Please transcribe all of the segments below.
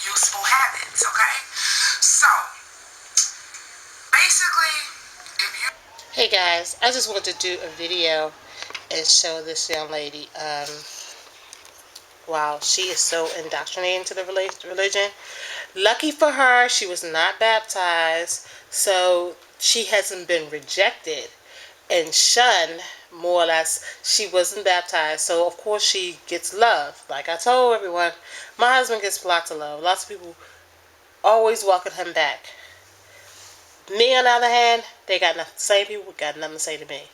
useful habits, okay? So, basically, if you... Hey guys, I just wanted to do a video and show this young lady. Wow, she is so indoctrinated into the religion. Lucky for her, she was not baptized, so she hasn't been rejected and shunned, more or less. She wasn't baptized, so of course she gets love. Like I told everyone, my husband gets lots of love. Lots of people always welcome him back. Me, on the other hand, they got nothing. Same people got nothing to say to me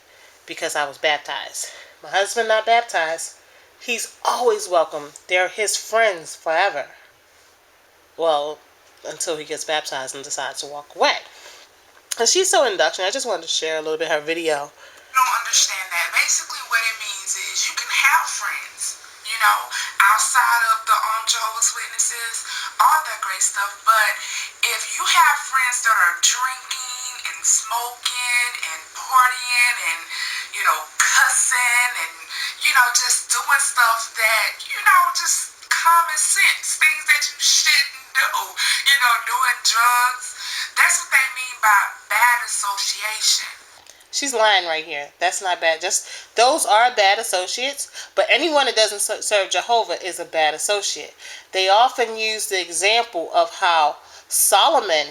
because I was baptized. My husband not baptized. He's always welcome. They're his friends forever. Well, until he gets baptized and decides to walk away. And she's so indoctrinated. I just wanted to share a little bit of her video. I don't understand that. Basically what it means is you can have friends, you know, outside of the Jehovah's Witnesses, all that great stuff. But if you have friends that are drinking and smoking and partying and, you know, cussing and, you know, just doing stuff that, you know, just common sense, things that you shouldn't do, you know, doing drugs. That's what they mean by bad association. She's lying right here. That's not bad. Just those are bad associates, but anyone that doesn't serve Jehovah is a bad associate. They often use the example of how Solomon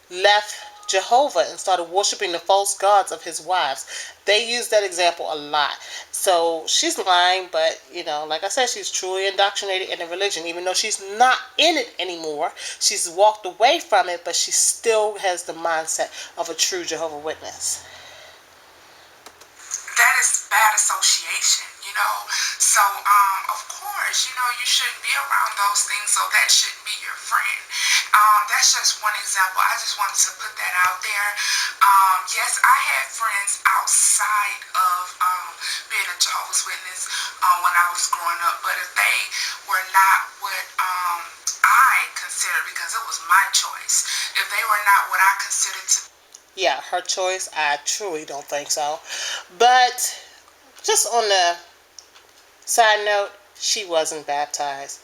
left Jehovah and started worshiping the false gods of his wives. They use that example a lot. So she's lying, but you know, like I said, she's truly indoctrinated in the religion. Even though she's not in it anymore, she's walked away from it, but she still has the mindset of a true Jehovah Witness. That is bad association, you know. So, of course, you know, you shouldn't be around those things, so that shouldn't be your friend. That's just one example. I just wanted to put that out there. Yes, I had friends outside of being a Jehovah's Witness when I was growing up, but if they were not what I considered, because it was my choice, if they were not what I considered to... Yeah, her choice. I truly don't think so. But just on the side note, she wasn't baptized.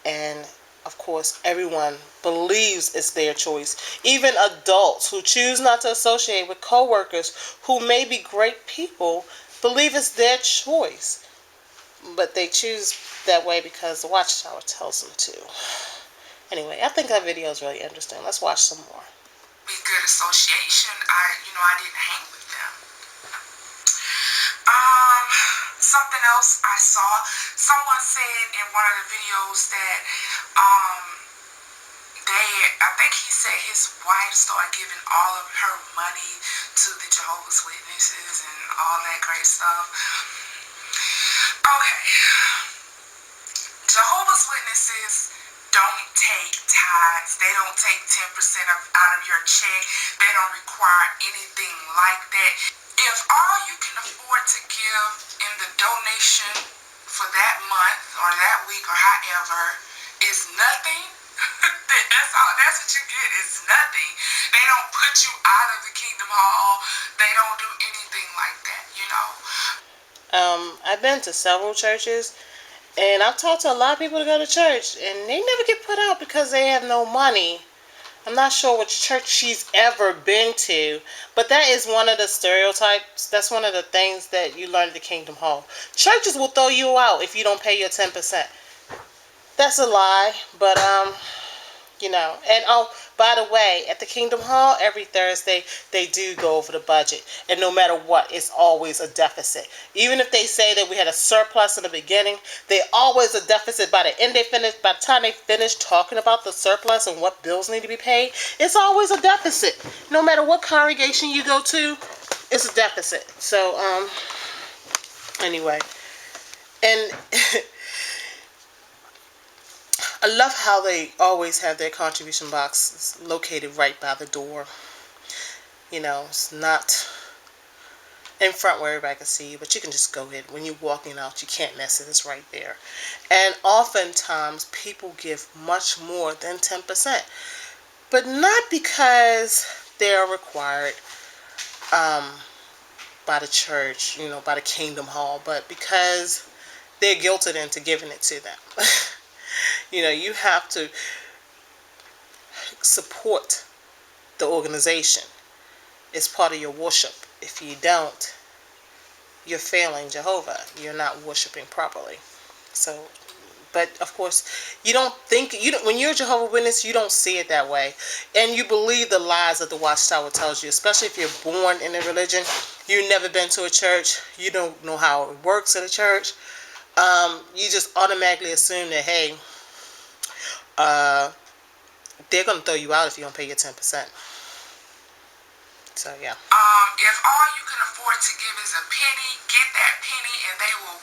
And of course, everyone believes it's their choice. Even adults who choose not to associate with coworkers who may be great people believe it's their choice. But they choose that way because the Watchtower tells them to. Anyway, I think that video is really interesting. Let's watch some more. Be good association. I didn't hang with them. Something else I saw, someone said in one of the videos that I think he said his wife started giving all of her money to the Jehovah's Witnesses and all that great stuff. Okay. Jehovah's Witnesses don't take tithes. They don't take 10% out of your check. They don't require anything like that. If all you can afford to give in the donation for that month or that week or however is nothing, then that's what you get. It's nothing. They don't put you out of the Kingdom Hall. They don't do anything like that, you know. I've been to several churches. And I've talked to a lot of people to go to church, and they never get put out because they have no money. I'm not sure which church she's ever been to, but that is one of the stereotypes. That's one of the things that you learn at the Kingdom Hall. Churches will throw you out if you don't pay your 10%. That's a lie, but you know. And oh, by the way, at the Kingdom Hall, every Thursday, they do go over the budget. And no matter what, it's always a deficit. Even if they say that we had a surplus in the beginning, they always a deficit by the end by the time they finish talking about the surplus and what bills need to be paid, it's always a deficit. No matter what congregation you go to, it's a deficit. So, anyway. And I love how they always have their contribution box located right by the door. You know, it's not in front where everybody can see you, but you can just go ahead. When you're walking out, you can't miss it. It's right there. And oftentimes, people give much more than 10%. But not because they're required by the church, you know, by the Kingdom Hall, but because they're guilted into giving it to them. You have to support the organization. It's part of your worship. If you don't, you're failing Jehovah. You're not worshiping properly. So, but of course, you don't think when you're a Jehovah Witness, you don't see it that way, and you believe the lies that the Watchtower tells you. Especially if you're born in a religion, you've never been to a church, you don't know how it works at a church. You just automatically assume that hey, they're gonna throw you out if you don't pay your 10%. So yeah. If all you can afford to give is a penny, get that penny, and they will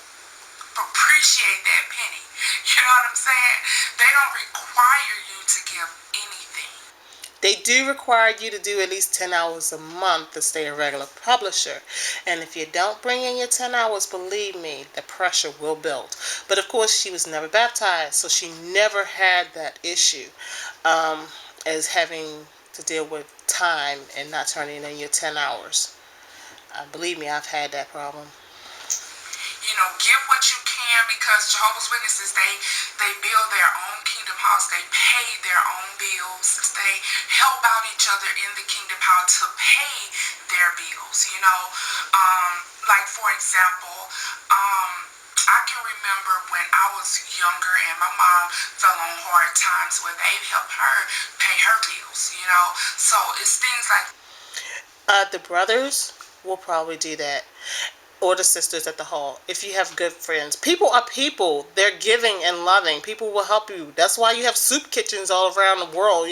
appreciate that penny. You know what I'm saying? They don't require you to give anything. They do require you to do at least 10 hours a month to stay a regular publisher. And if you don't bring in your 10 hours, believe me, the pressure will build. But of course, she was never baptized, so she never had that issue as having to deal with time and not turning in your 10 hours. Believe me, I've had that problem. Give what you can, because Jehovah's Witnesses, they build their own kingdom house. They pay their own bills. They help out each other in the kingdom house to pay their bills. Like for example, I can remember when I was younger and my mom fell on hard times where they helped her pay her bills. So it's things like the brothers will probably do that, or the sisters at the hall. If you have good friends, people are people. They're giving and loving. People will help you. That's why you have soup kitchens all around the world.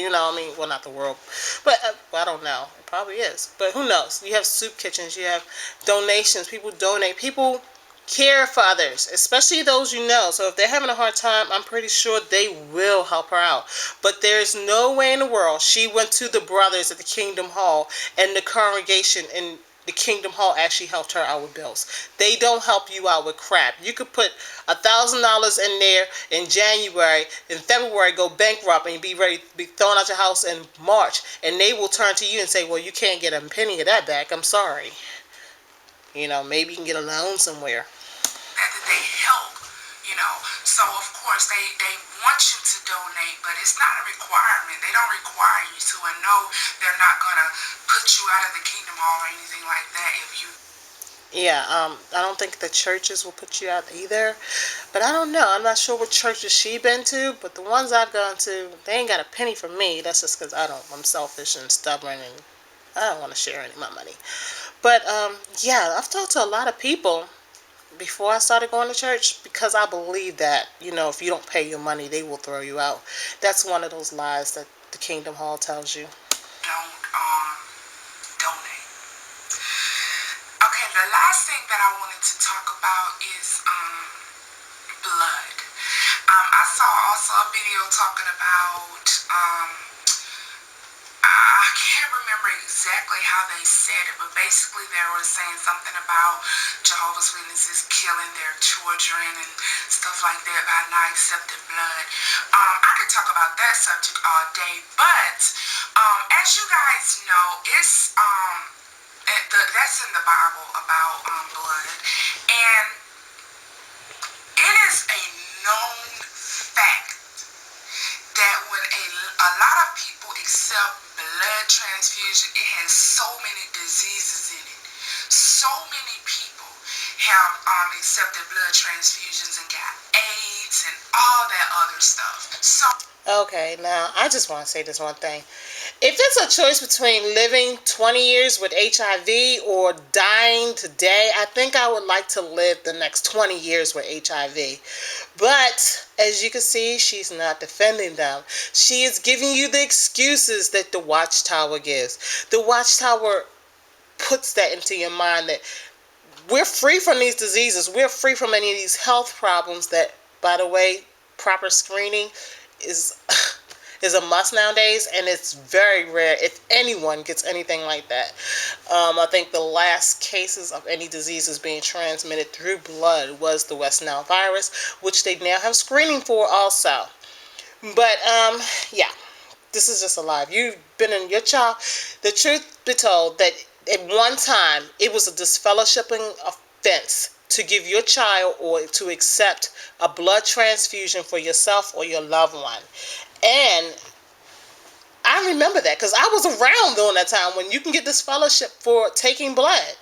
Well, not the world, but I don't know. It probably is, but who knows? You have soup kitchens. You have donations. People donate. People care for others, especially those you know. So if they're having a hard time, I'm pretty sure they will help her out. But there's no way in the world she went to the brothers at the Kingdom Hall and the congregation in the Kingdom Hall actually helped her out with bills. They don't help you out with crap. You could put $1,000 in there in January, in February go bankrupt and be ready to be thrown out your house in March, and they will turn to you and say, well, you can't get a penny of that back. I'm sorry. Maybe you can get a loan somewhere. that they help. So of course they want you to donate, but it's not a requirement. They don't require you to, and no, they're not gonna put you out of the kingdom hall or anything like that if you. Yeah, I don't think the churches will put you out either, but I don't know. I'm not sure what churches she been to, but the ones I've gone to, they ain't got a penny for me. That's just because I'm selfish and stubborn, and I don't want to share any of my money. But yeah, I've talked to a lot of people before I started going to church, because I believe that, if you don't pay your money, they will throw you out. That's one of those lies that the Kingdom Hall tells you. Don't donate. Okay, the last thing that I wanted to talk about is blood. I saw also a video talking about I can't remember exactly how they said it, but basically they were saying something about Jehovah's Witnesses killing their children and stuff like that by not accepting blood. I could talk about that subject all day, but as you guys know, it's that's in the Bible about blood, and it is a known fact that when a lot of people accept blood transfusion, it has so many diseases in it. So many people have accepted blood transfusions and got AIDS and all that other stuff. Okay, now I just want to say this one thing. If it's a choice between living 20 years with HIV or dying today, I think I would like to live the next 20 years with HIV. But as you can see, she's not defending them. She is giving you the excuses that the Watchtower gives. The Watchtower puts that into your mind that we're free from these diseases. We're free from any of these health problems that, by the way, proper screening is a must nowadays, and it's very rare if anyone gets anything like that. I think the last cases of any diseases being transmitted through blood was the West Nile virus, which they now have screening for also. But yeah, this is just a lie. You've been in your child. The truth be told, that at one time it was a disfellowshipping offense to give your child or to accept a blood transfusion for yourself or your loved one. And I remember that because I was around during that time when you can get this fellowship for taking blood.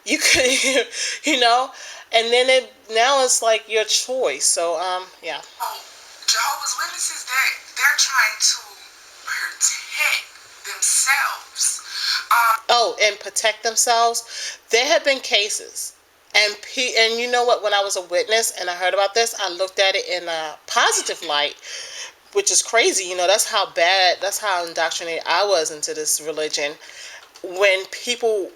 You could, you know, and then now it's like your choice. So, yeah. Oh, Jehovah's Witnesses, they're trying to protect themselves. Oh, and protect themselves. There have been cases, and you know what? When I was a witness and I heard about this, I looked at it in a positive light, which is crazy. You know, that's how bad, that's how indoctrinated I was into this religion. When people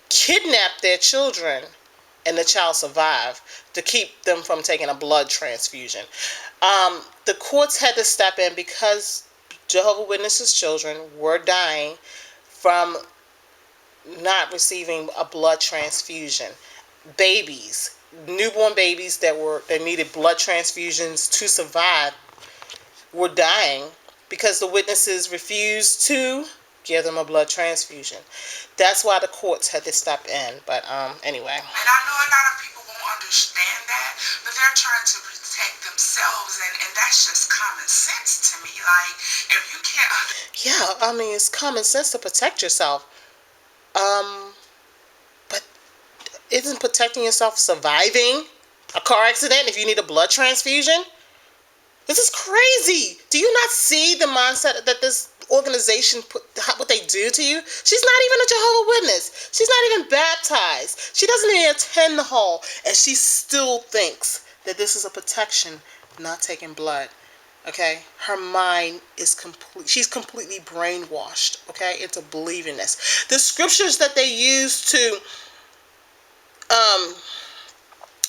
kidnap their children and the child survived to keep them from taking a blood transfusion. The courts had to step in because Jehovah Witnesses children were dying from not receiving a blood transfusion. Babies, newborn babies that needed blood transfusions to survive were dying because the witnesses refused to give them a blood transfusion. That's why the courts had to step in. But anyway. And I know a lot of people won't understand that, but they're trying to protect themselves, and that's just common sense to me. Like, if you can't. Yeah, I mean, it's common sense to protect yourself. But isn't protecting yourself surviving a car accident if you need a blood transfusion? This is crazy. Do you not see the mindset that this organization put, what they do to you? She's not even a Jehovah Witness. She's not even baptized. She doesn't even attend the hall, and she still thinks that this is a protection, not taking blood. Okay, her mind is complete. She's completely brainwashed. Okay, into believing this. The scriptures that they use to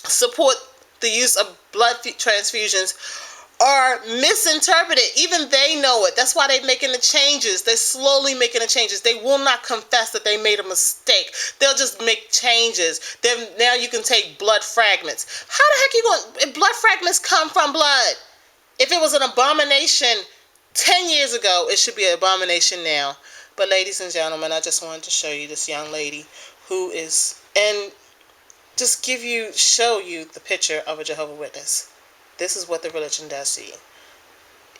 support the use of blood transfusions are misinterpreted. Even they know it. That's why they're making the changes. They're slowly making the changes. They will not confess that they made a mistake. They'll just make changes. Then now you can take blood fragments. How the heck you going? If blood fragments come from blood. If it was an abomination 10 years ago, it should be an abomination now. But ladies and gentlemen, I just wanted to show you this young lady who is, and just show you the picture of a Jehovah Witness. This is what the religion does to you.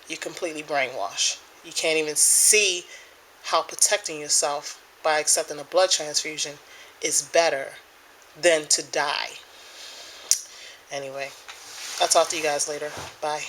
You completely brainwash. You can't even see how protecting yourself by accepting a blood transfusion is better than to die. Anyway, I'll talk to you guys later. Bye.